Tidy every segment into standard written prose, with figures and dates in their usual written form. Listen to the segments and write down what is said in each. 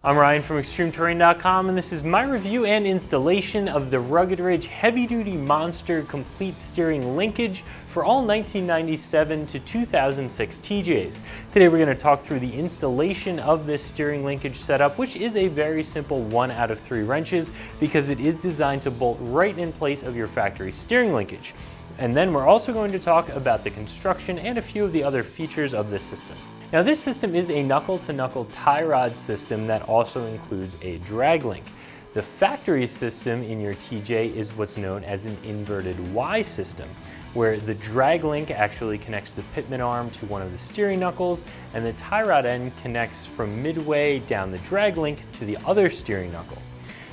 I'm Ryan from ExtremeTerrain.com, and this is my review and installation of the Rugged Ridge Heavy Duty Monster Complete Steering Linkage for all 1997 to 2006 TJs. Today we're going to talk through the installation of this steering linkage setup, which is a very simple 1 out of 3 wrenches because it is designed to bolt right in place of your factory steering linkage. And then we're also going to talk about the construction and a few of the other features of this system. Now this system is a knuckle-to-knuckle tie rod system that also includes a drag link. The factory system in your TJ is what's known as an inverted Y system, where the drag link actually connects the pitman arm to one of the steering knuckles, and the tie rod end connects from midway down the drag link to the other steering knuckle.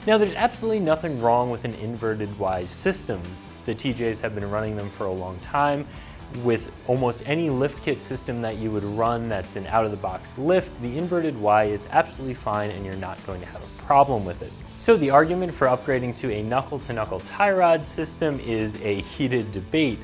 Now there's absolutely nothing wrong with an inverted Y system. The TJs have been running them for a long time. With almost any lift kit system that you would run that's an out-of-the-box lift, the inverted Y is absolutely fine and you're not going to have a problem with it. So the argument for upgrading to a knuckle-to-knuckle tie rod system is a heated debate.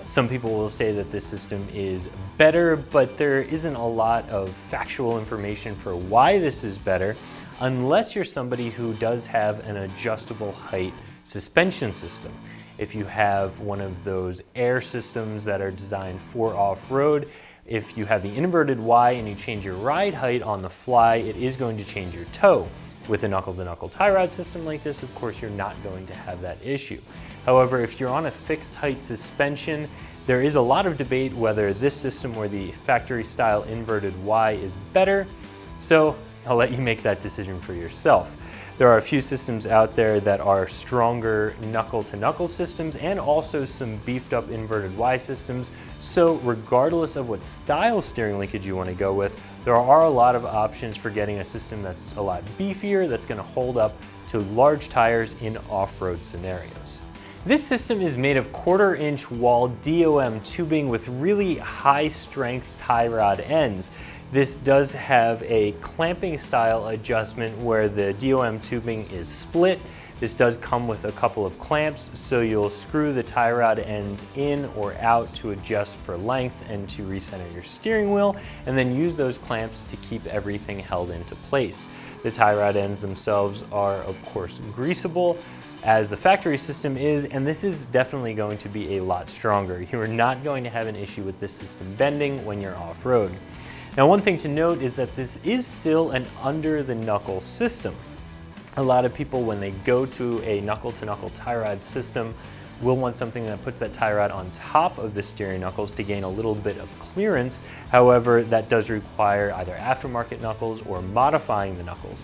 Some people will say that this system is better, but there isn't a lot of factual information for why this is better, unless you're somebody who does have an adjustable height suspension system. If you have one of those air systems that are designed for off-road, if you have the inverted Y and you change your ride height on the fly, it is going to change your toe. With a knuckle-to-knuckle tie rod system like this, of course, you're not going to have that issue. However, if you're on a fixed height suspension, there is a lot of debate whether this system or the factory style inverted Y is better. So I'll let you make that decision for yourself. There are a few systems out there that are stronger knuckle-to-knuckle systems and also some beefed up inverted Y systems. So regardless of what style steering linkage you want to go with, there are a lot of options for getting a system that's a lot beefier, that's going to hold up to large tires in off-road scenarios. This system is made of 1/4 inch wall DOM tubing with really high strength tie rod ends. This does have a clamping style adjustment where the DOM tubing is split. This does come with a couple of clamps, so you'll screw the tie rod ends in or out to adjust for length and to recenter your steering wheel, and then use those clamps to keep everything held into place. The tie rod ends themselves are, of course, greasable, as the factory system is, and this is definitely going to be a lot stronger. You are not going to have an issue with this system bending when you're off-road. Now, one thing to note is that this is still an under-the-knuckle system. A lot of people, when they go to a knuckle-to-knuckle tie rod system, will want something that puts that tie rod on top of the steering knuckles to gain a little bit of clearance. However, that does require either aftermarket knuckles or modifying the knuckles.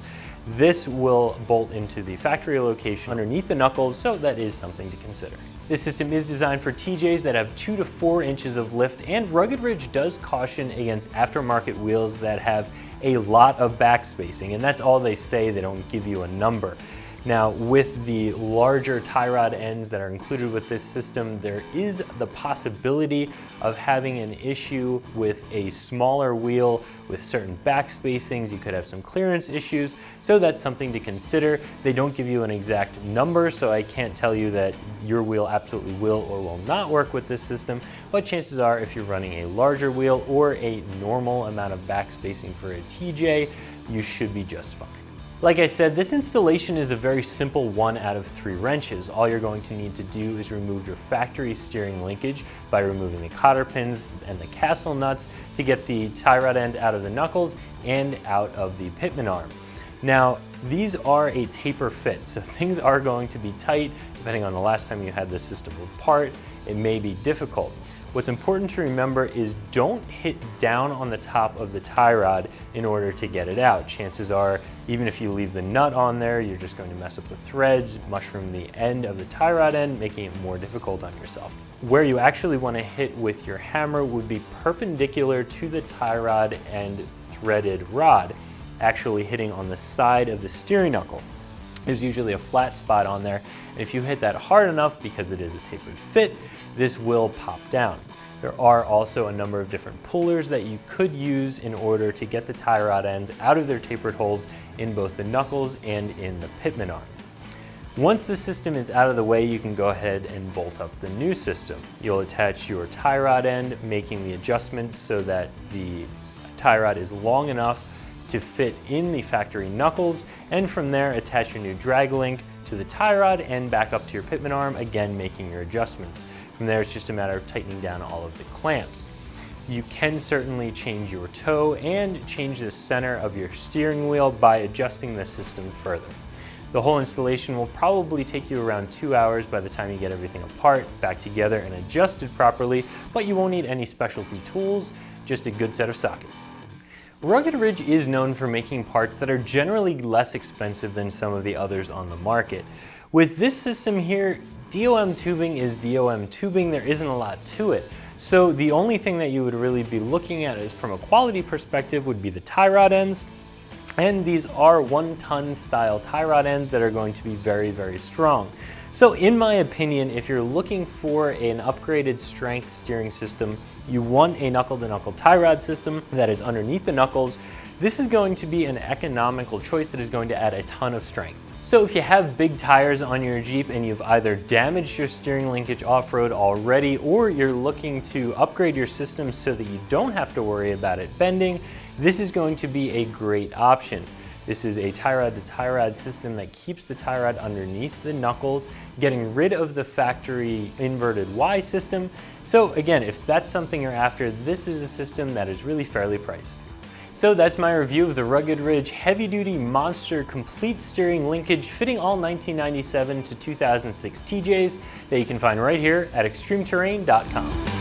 This will bolt into the factory location underneath the knuckles, so that is something to consider. This system is designed for TJs that have 2 to 4 inches of lift, and Rugged Ridge does caution against aftermarket wheels that have a lot of back spacing, and that's all they say. They don't give you a number. Now, with the larger tie rod ends that are included with this system, there is the possibility of having an issue with a smaller wheel with certain back spacings. You could have some clearance issues, so that's something to consider. They don't give you an exact number, so I can't tell you that your wheel absolutely will or will not work with this system, but chances are if you're running a larger wheel or a normal amount of back spacing for a TJ, you should be just fine. Like I said, this installation is a very simple 1 out of 3 wrenches. All you're going to need to do is remove your factory steering linkage by removing the cotter pins and the castle nuts to get the tie rod ends out of the knuckles and out of the pitman arm. Now, these are a taper fit, so things are going to be tight. Depending on the last time you had this system apart, it may be difficult. What's important to remember is don't hit down on the top of the tie rod in order to get it out. Chances are, even if you leave the nut on there, you're just going to mess up the threads, mushroom the end of the tie rod end, making it more difficult on yourself. Where you actually want to hit with your hammer would be perpendicular to the tie rod and threaded rod, actually hitting on the side of the steering knuckle. There's usually a flat spot on there, and if you hit that hard enough, because it is a tapered fit, this will pop down. There are also a number of different pullers that you could use in order to get the tie rod ends out of their tapered holes in both the knuckles and in the pitman arm. Once the system is out of the way, you can go ahead and bolt up the new system. You'll attach your tie rod end, making the adjustment so that the tie rod is long enough to fit in the factory knuckles, and from there attach your new drag link to the tie rod and back up to your pitman arm, again making your adjustments. From there it's just a matter of tightening down all of the clamps. You can certainly change your toe and change the center of your steering wheel by adjusting the system further. The whole installation will probably take you around 2 hours by the time you get everything apart, back together, and adjusted properly, but you won't need any specialty tools, just a good set of sockets. Rugged Ridge is known for making parts that are generally less expensive than some of the others on the market. With this system here, DOM tubing is DOM tubing, there isn't a lot to it. So the only thing that you would really be looking at is from a quality perspective would be the tie rod ends. And these are 1-ton style tie rod ends that are going to be very, very strong. So in my opinion, if you're looking for an upgraded strength steering system, you want a knuckle-to-knuckle tie rod system that is underneath the knuckles. This is going to be an economical choice that is going to add a ton of strength. So if you have big tires on your Jeep and you've either damaged your steering linkage off-road already, or you're looking to upgrade your system so that you don't have to worry about it bending, this is going to be a great option. This is a tie rod to tie rod system that keeps the tie rod underneath the knuckles, getting rid of the factory inverted Y system. So again, if that's something you're after, this is a system that is really fairly priced. So that's my review of the Rugged Ridge Heavy Duty Monster Complete Steering Linkage fitting all 1997 to 2006 TJs that you can find right here at ExtremeTerrain.com.